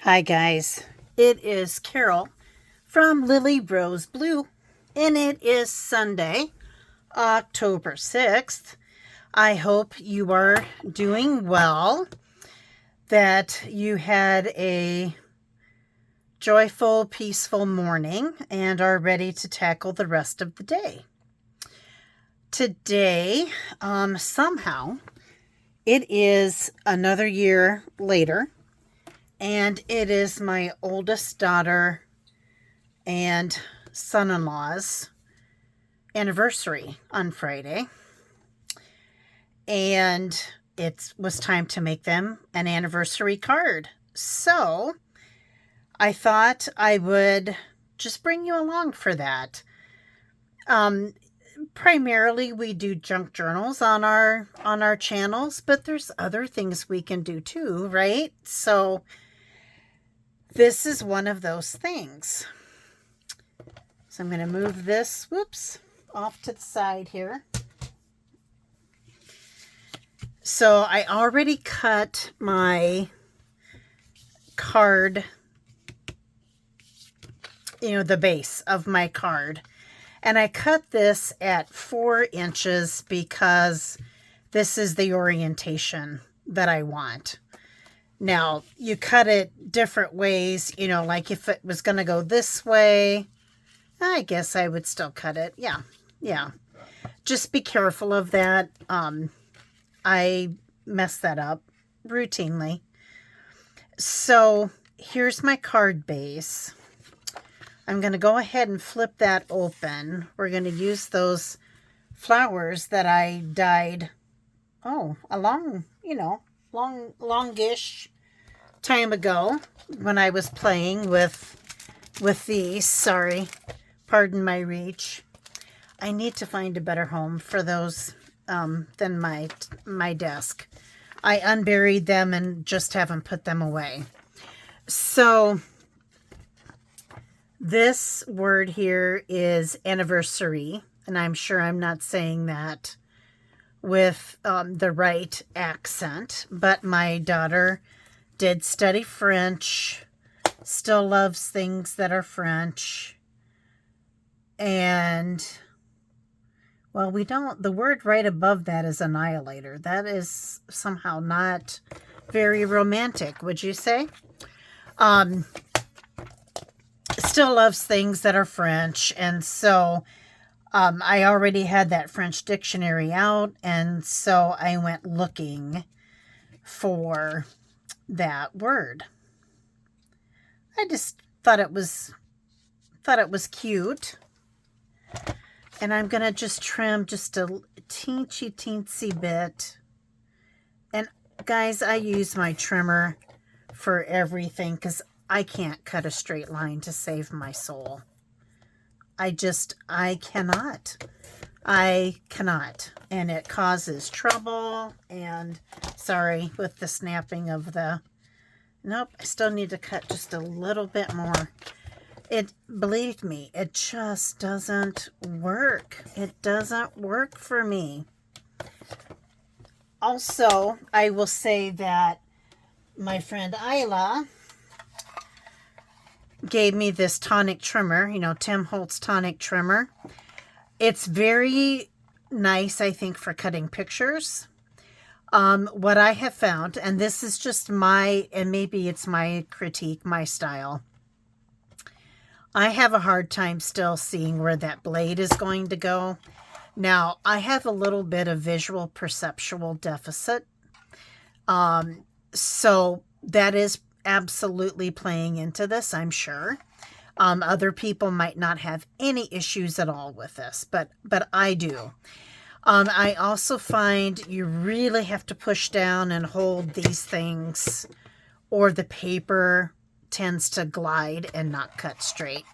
Hi guys, it is Carol from Lily Rose Blue, and it is Sunday, October 6th. I hope you are doing well, that you had a joyful, peaceful morning, and are ready to tackle the rest of the day. Today, somehow, it is another year later. And it is my oldest daughter and son-in-law's anniversary on Friday. And it was time to make them an anniversary card. So I thought I would just bring you along for that. Primarily we do junk journals on our channels, but there's other things we can do too, right? So this is one of those things. So I'm going to move this, off to the side here. So I already cut my card, the base of my card. And I cut this at 4 inches because this is the orientation that I want. Now, you cut it different ways, like if it was going to go this way, I guess I would still cut it. Yeah. Just be careful of that. I mess that up routinely. So here's my card base. I'm going to go ahead and flip that open. We're going to use those flowers that I dyed, longish time ago when I was playing with these. Sorry, pardon my reach. I need to find a better home for those than my desk. I unburied them and just haven't put them away. So this word here is anniversary, and I'm sure I'm not saying that with the right accent, but my daughter did study French, still loves things that are French, and, well, the word right above that is annihilator. That is somehow not very romantic, would you say? Still loves things that are French, and so I already had that French dictionary out, and so I went looking for that word. I just thought it was cute, and I'm gonna just trim just a teensy bit. And guys, I use my trimmer for everything because I can't cut a straight line to save my soul. I cannot. And it causes trouble. And sorry, with the snapping of nope, I still need to cut just a little bit more. Believe me, it just doesn't work. It doesn't work for me. Also, I will say that my friend Isla gave me this tonic trimmer, Tim Holtz tonic trimmer. It's very nice, I think, for cutting pictures. What I have found, and this is just and maybe it's my critique, my style, I have a hard time still seeing where that blade is going to go. Now, I have a little bit of visual perceptual deficit. So that is absolutely playing into this, I'm sure. Other people might not have any issues at all with this, but I do. I also find you really have to push down and hold these things, or the paper tends to glide and not cut straight.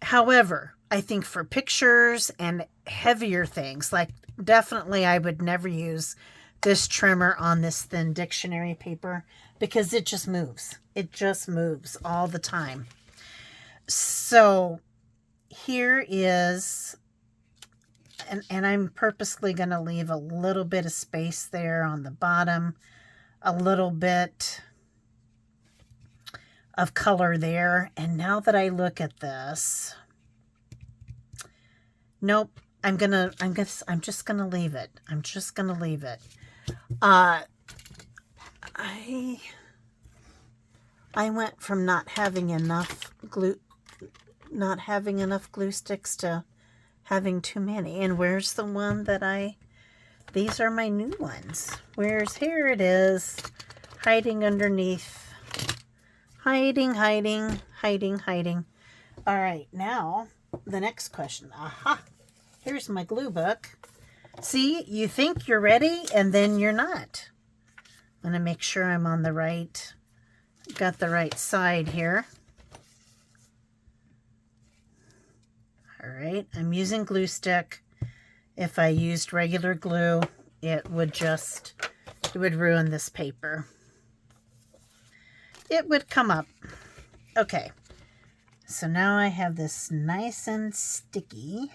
However, I think for pictures and heavier things, like definitely I would never use this trimmer on this thin dictionary paper because it just moves. It just moves all the time. So here is, and I'm purposely going to leave a little bit of space there on the bottom, a little bit of color there. And now that I look at this, nope, I'm just gonna leave it. I'm just gonna leave it. I went from not having enough glue sticks to having too many. And where's the one that these are my new ones. Here it is, hiding underneath, hiding. All right, now the next question. Aha, here's my glue book. See, you think you're ready and then you're not. I'm gonna make sure I'm on the right, got the right side here. All right, I'm using glue stick. If I used regular glue, it would ruin this paper. It would come up. Okay, so now I have this nice and sticky.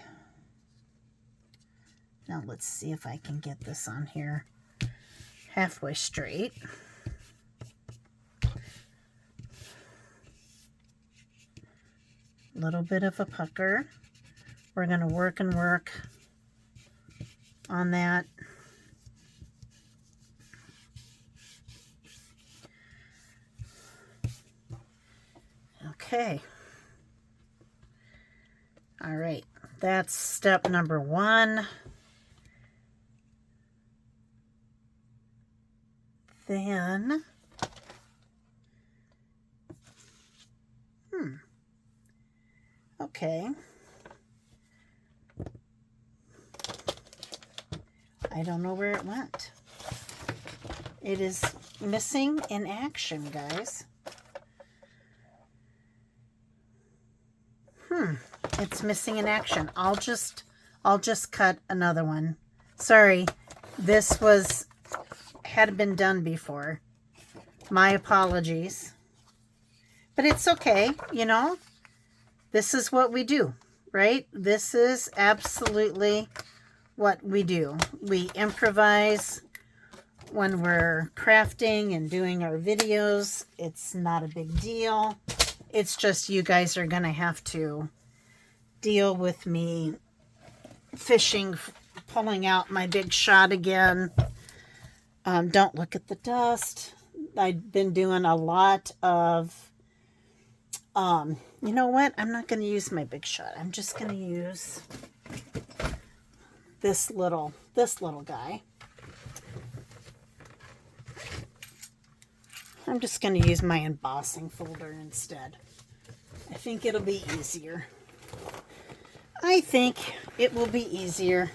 Now let's see if I can get this on here halfway straight. Little bit of a pucker. We're going to work and work on that. Okay. All right. That's step number 1. Then, okay. I don't know where it went. It is missing in action, guys. It's missing in action. I'll just cut another one. Sorry, this had been done before. My apologies. But it's okay, you know. This is what we do, right? This is absolutely what we do. We improvise when we're crafting and doing our videos. It's not a big deal. It's just you guys are going to have to deal with me fishing, pulling out my big shot again. Don't look at the dust. I've been doing a lot of, you know what? I'm not going to use my big shot. I'm just going to use this little guy. I'm just going to use my embossing folder instead. I think it'll be easier. I think it will be easier.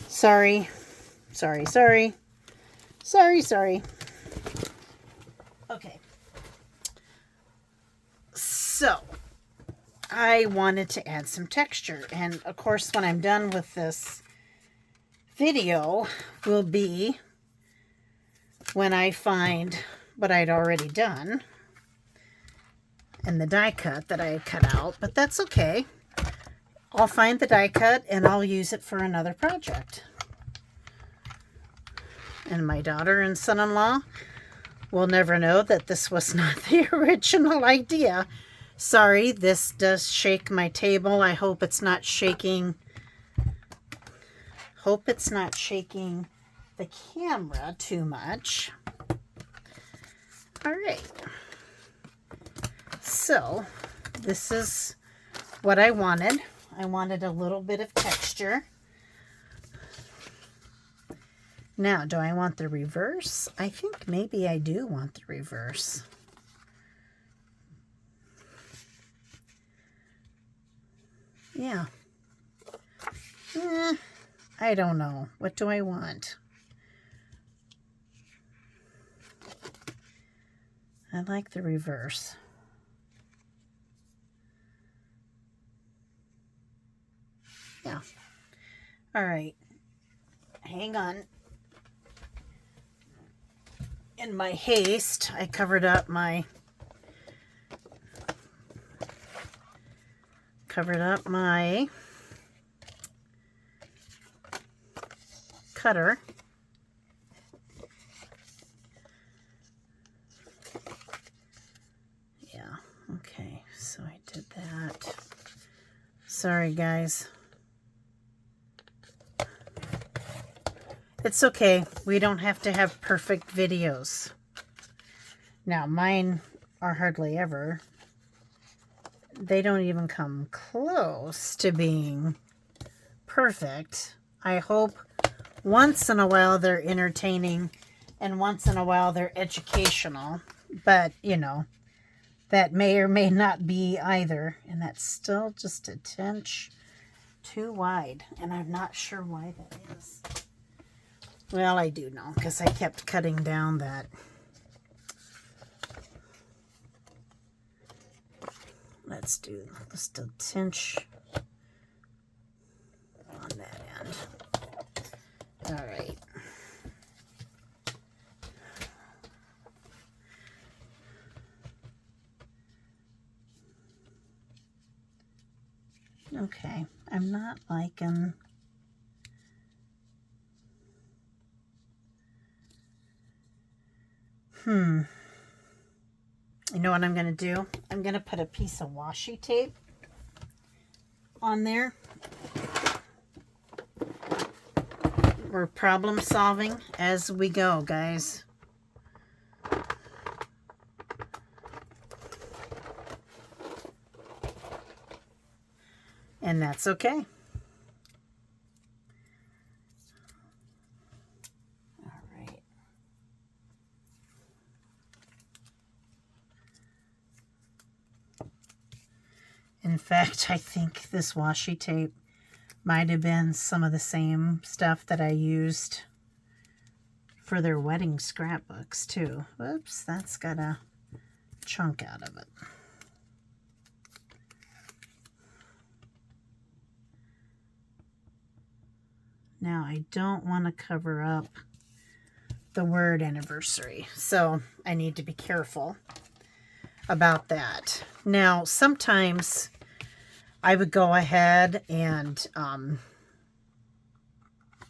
Sorry. Okay. So, I wanted to add some texture. And, of course, when I'm done with this video will be when I find what I'd already done and the die cut that I had cut out. But that's okay. I'll find the die cut and I'll use it for another project. And my daughter and son-in-law will never know that this was not the original idea. Sorry, this does shake my table. I hope it's not shaking. Hope it's not shaking the camera too much. All right. So, this is what I wanted. I wanted a little bit of texture. Now, do I want the reverse? I think maybe I do want the reverse. Yeah. I don't know. What do I want? I like the reverse. Yeah. All right. Hang on. In my haste, I covered up my cutter. Sorry, guys. It's okay. We don't have to have perfect videos. Now, mine are hardly ever. They don't even come close to being perfect. I hope once in a while they're entertaining and once in a while they're educational. But, you know, that may or may not be either. And that's still just a tinge too wide. And I'm not sure why that is. Well, I do know because I kept cutting down that. Let's do just a tinge on that end. All right. Okay, I'm not liking. You know what I'm going to do? I'm going to put a piece of washi tape on there. We're problem solving as we go, guys. And that's okay. All right. In fact, I think this washi tape might have been some of the same stuff that I used for their wedding scrapbooks too. Whoops, that's got a chunk out of it. Now, I don't want to cover up the word anniversary, so I need to be careful about that. Now, sometimes I would go ahead and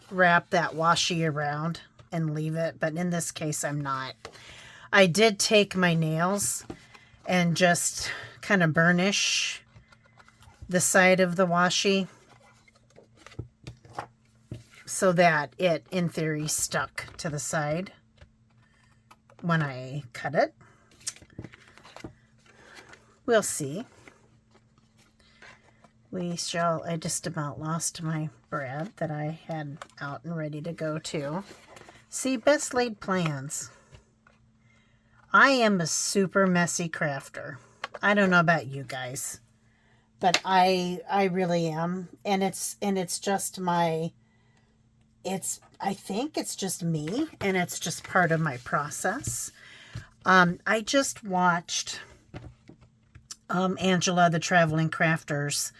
wrap that washi around and leave it, but in this case, I'm not. I did take my nails and just kind of burnish the side of the washi so that it, in theory, stuck to the side when I cut it. We'll see. We shall. I just about lost my bread that I had out and ready to go to. See, best laid plans. I am a super messy crafter. I don't know about you guys, but I really am, and it's just my. I think it's just me, and it's just part of my process. I just watched Angela, the Traveling Crafter's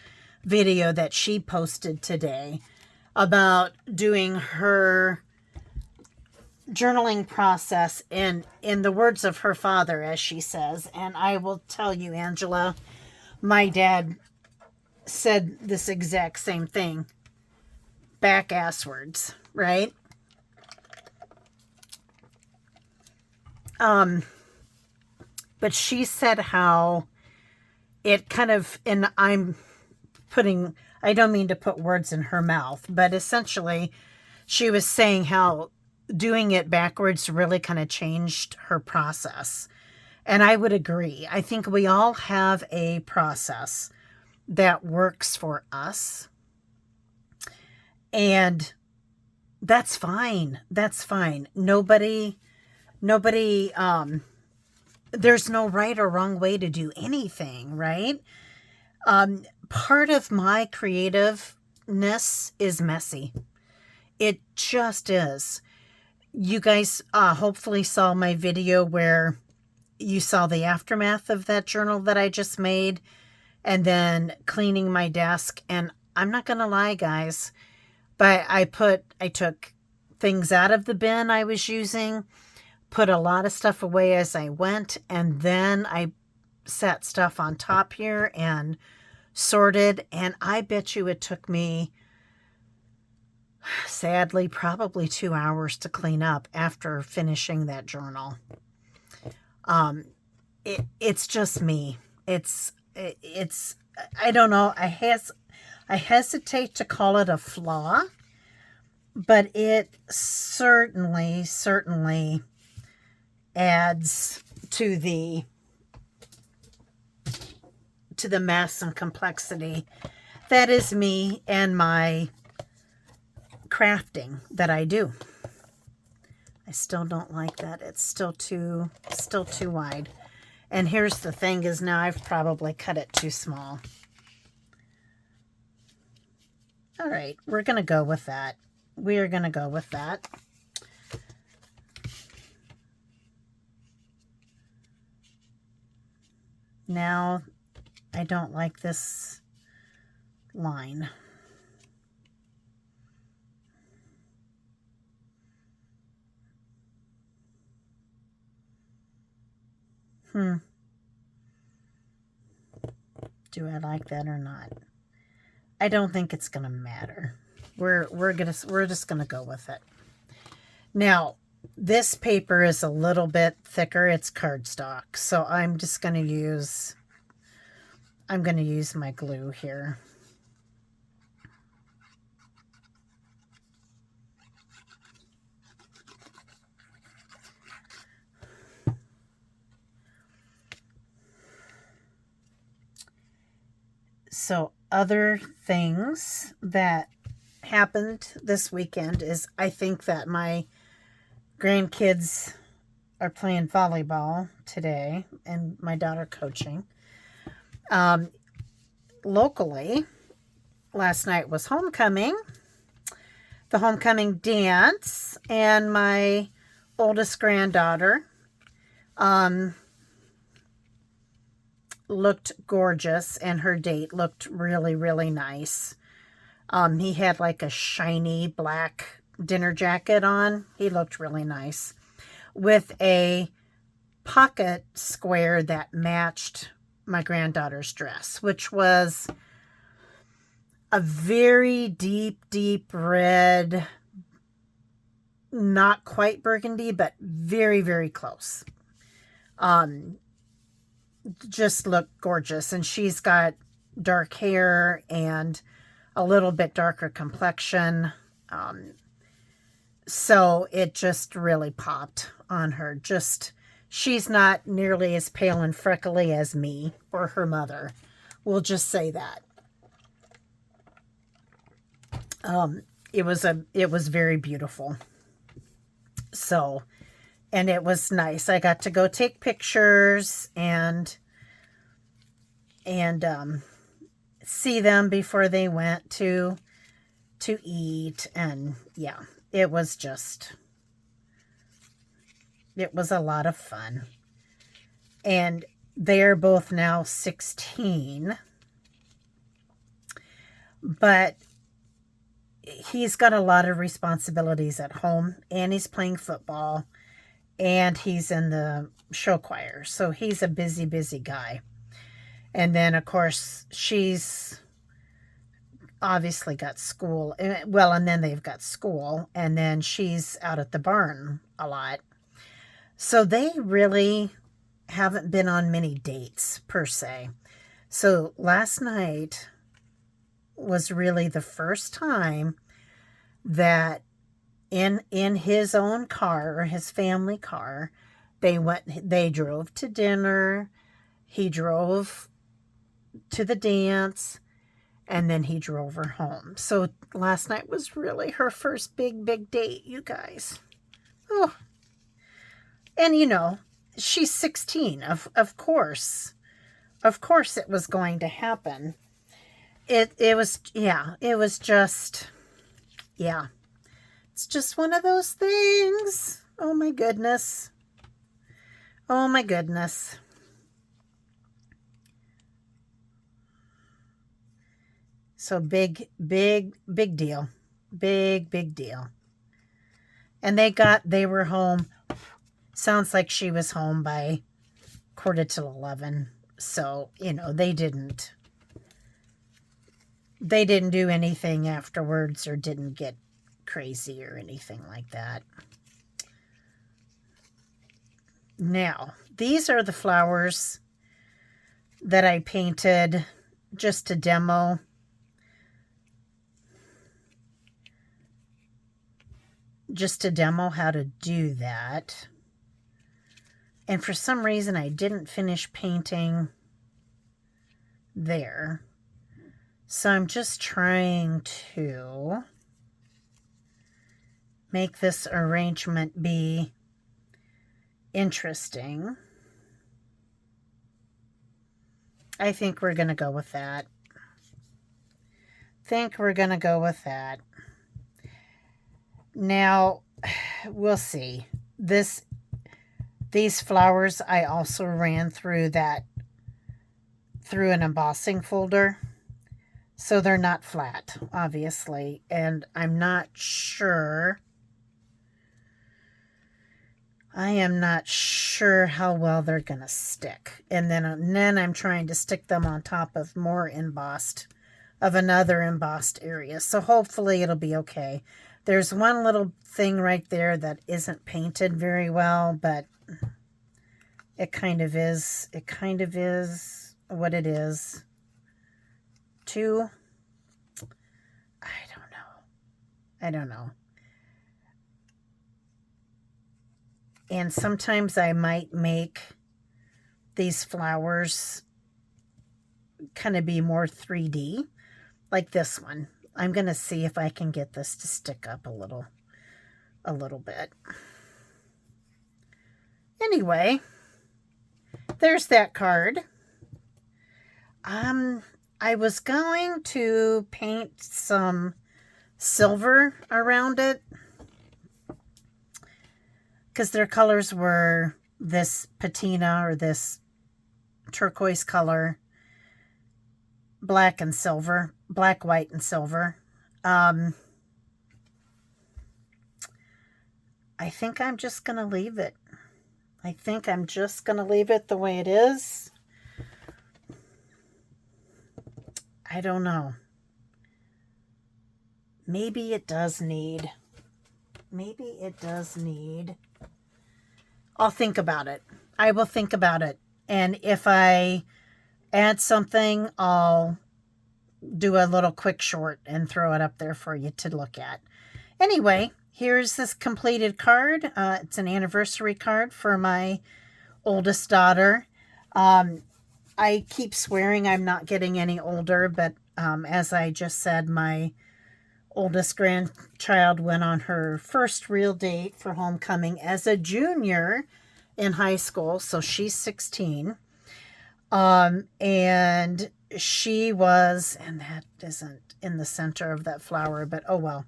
video that she posted today about doing her journaling process in the words of her father, as she says. And I will tell you, Angela, my dad said this exact same thing. Back-asswards, right? But she said how it kind of, and I don't mean to put words in her mouth, but essentially she was saying how doing it backwards really kind of changed her process. And I would agree. I think we all have a process that works for us. And that's fine. That's fine. Nobody, there's no right or wrong way to do anything, right? Part of my creativeness is messy. It just is. You guys hopefully saw my video where you saw the aftermath of that journal that I just made, and then cleaning my desk. And I'm not going to lie, guys, but I took things out of the bin I was using, put a lot of stuff away as I went, and then I set stuff on top here and sorted. And I bet you it took me, sadly, probably 2 hours to clean up after finishing that journal. It's just me. It's I don't know. I hesitate to call it a flaw, but it certainly adds to the mass and complexity that is me and my crafting that I do. I still don't like that. It's still too wide. And here's the thing is now I've probably cut it too small. All right, we're going to go with that. We are going to go with that. Now, I don't like this line. Do I like that or not? I don't think it's going to matter. We're just going to go with it. Now, this paper is a little bit thicker. It's cardstock. So I'm just going to use my glue here. So other things that happened this weekend is I think that my grandkids are playing volleyball today and my daughter coaching. Locally, last night was homecoming, the homecoming dance, and my oldest granddaughter looked gorgeous, and her date looked really, really nice. He had like a shiny black dinner jacket on. He looked really nice with a pocket square that matched my granddaughter's dress, which was a very deep red, not quite burgundy, but very, very close. Just looked gorgeous. And she's got dark hair and a little bit darker complexion. So it just really popped on her. She's not nearly as pale and freckly as me or her mother. We'll just say that. It was very beautiful. So, and it was nice. I got to go take pictures and see them before they went to eat. And yeah, it was a lot of fun. And they're both now 16. But he's got a lot of responsibilities at home, and he's playing football, and he's in the show choir. So he's a busy guy. And then, of course, she's obviously got school. Well, and then they've got school, and then she's out at the barn a lot. So they really haven't been on many dates, per se. So last night was really the first time that in his own car, or his family car, they drove to dinner, he drove to the dance, and then he drove her home. So last night was really her first big date, you guys. Oh, and you know, she's 16. Of course it was going to happen. It was just, yeah. It's just one of those things. Oh my goodness. Oh my goodness. So big deal. Big deal. And they were home. Sounds like she was home by 11:15. So, you know, they didn't do anything afterwards or didn't get crazy or anything like that. Now, these are the flowers that I painted just to demo just to demo how to do that. And for some reason, I didn't finish painting there. So I'm just trying to make this arrangement be interesting. I think we're going to go with that. Now, we'll see. These flowers I also ran through an embossing folder. So they're not flat, obviously. And I'm not sure. I am not sure how well they're going to stick. And then I'm trying to stick them on top of another embossed area. So hopefully it'll be okay. There's one little thing right there that isn't painted very well, but it kind of is. It kind of is what it is. I don't know. And sometimes I might make these flowers kind of be more 3D, like this one. I'm going to see if I can get this to stick up a little bit. Anyway, there's that card. I was going to paint some silver around it because their colors were this patina or this turquoise color, black, white, and silver. I think I'm just going to leave it. The way it is. I don't know. Maybe it does need. I'll think about it. I will think about it. And if I add something, I'll do a little quick short and throw it up there for you to look at. Anyway, here's this completed card. It's an anniversary card for my oldest daughter. I keep swearing I'm not getting any older, but as I just said, my oldest grandchild went on her first real date for homecoming as a junior in high school, so she's 16. And she was, and that isn't in the center of that flower, but oh well.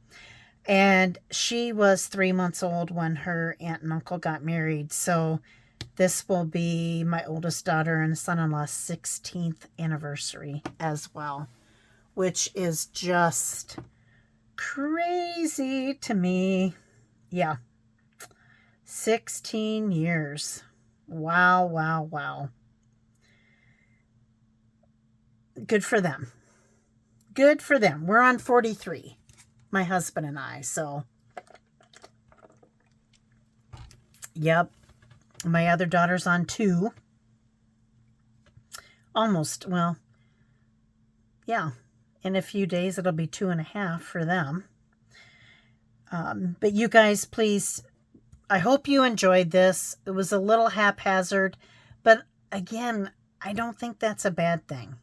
And she was 3 months old when her aunt and uncle got married, so this will be my oldest daughter and son-in-law's 16th anniversary as well, which is just crazy to me. Yeah. 16 years. Wow, wow, wow. Good for them. We're on 43, my husband and I, so. Yep. My other daughter's on 2. Almost, well, yeah. In a few days, it'll be 2.5 for them. But you guys, please, I hope you enjoyed this. It was a little haphazard, but again, I don't think that's a bad thing.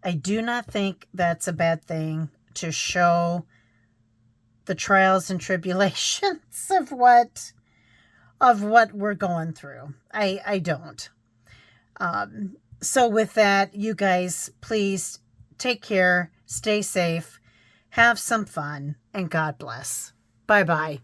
I do not think that's a bad thing to show the trials and tribulations of what we're going through. I don't. So with that, you guys, please take care, stay safe, have some fun, and God bless. Bye-bye.